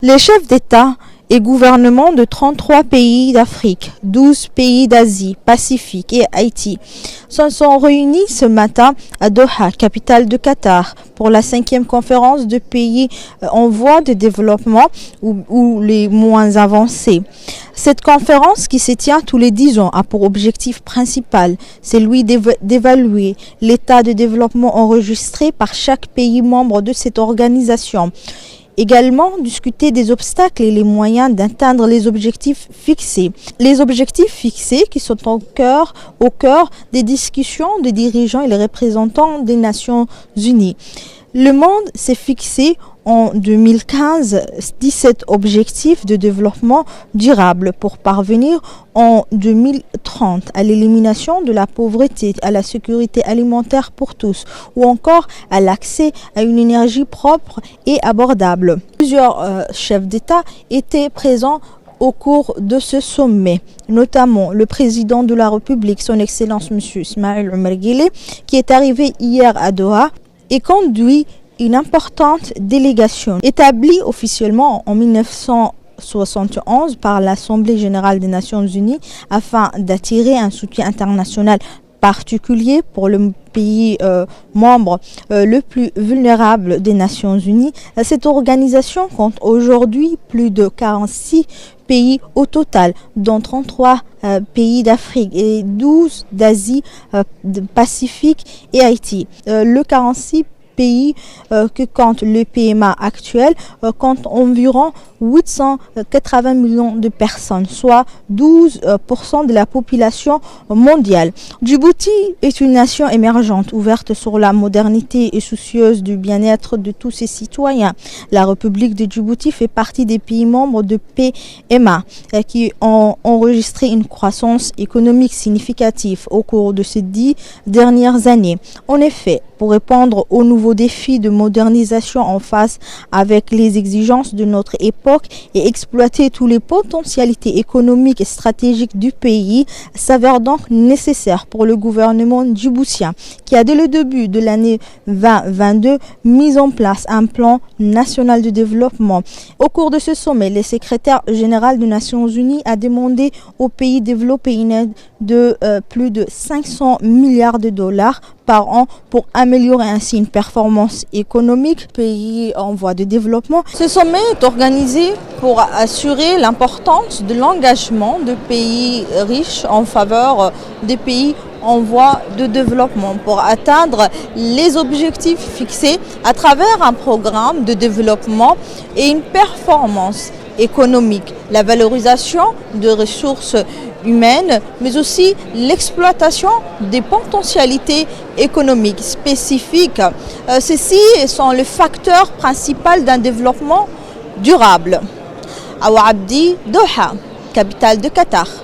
Les chefs d'État et gouvernements de 33 pays d'Afrique, 12 pays d'Asie, Pacifique et Haïti se sont réunis ce matin à Doha, capitale de Qatar, pour la 5e conférence de pays en voie de développement ou les moins avancés. Cette conférence, qui se tient tous les 10 ans, a pour objectif principal celui d'évaluer l'état de développement enregistré par chaque pays membre de cette organisation. Également, discuter des obstacles et les moyens d'atteindre les objectifs fixés. Les objectifs fixés qui sont au cœur des discussions des dirigeants et les représentants des Nations Unies. Le monde s'est fixé en 2015 17 objectifs de développement durable pour parvenir en 2030 à l'élimination de la pauvreté, à la sécurité alimentaire pour tous ou encore à l'accès à une énergie propre et abordable. Plusieurs chefs d'État étaient présents au cours de ce sommet, notamment le président de la République, son Excellence M. Ismaël Omar Guelleh, qui est arrivé hier à Doha et conduit une importante délégation établie officiellement en 1971 par l'Assemblée générale des Nations unies afin d'attirer un soutien international particulier pour le pays membre le plus vulnérable des Nations unies. Cette organisation compte aujourd'hui plus de 46 pays au total, dont 33 pays d'Afrique et 12 d'Asie, Pacifique et Haïti. Le 46 pays que compte le PMA actuel compte environ 880 millions de personnes, soit 12% de la population mondiale. Djibouti est une nation émergente, ouverte sur la modernité et soucieuse du bien-être de tous ses citoyens. La République de Djibouti fait partie des pays membres de PMA qui ont enregistré une croissance économique significative au cours de ces 10 dernières années. En effet, pour répondre aux nouveaux défis de modernisation en face avec les exigences de notre époque et exploiter toutes les potentialités économiques et stratégiques du pays, s'avère donc nécessaire pour le gouvernement djiboutien qui a dès le début de l'année 2022 mis en place un plan national de développement. Au cours de ce sommet, le secrétaire général des Nations Unies a demandé aux pays développés une aide de plus de 500 milliards de dollars par an pour améliorer ainsi une performance économique pays en voie de développement. Ce sommet est organisé pour assurer l'importance de l'engagement de pays riches en faveur des pays en voie de développement pour atteindre les objectifs fixés à travers un programme de développement et une performance économique, la valorisation de ressources humaines, mais aussi l'exploitation des potentialités économiques spécifiques. Ceci sont les facteurs principaux d'un développement durable. Awa Abdi, Doha, capitale de Qatar.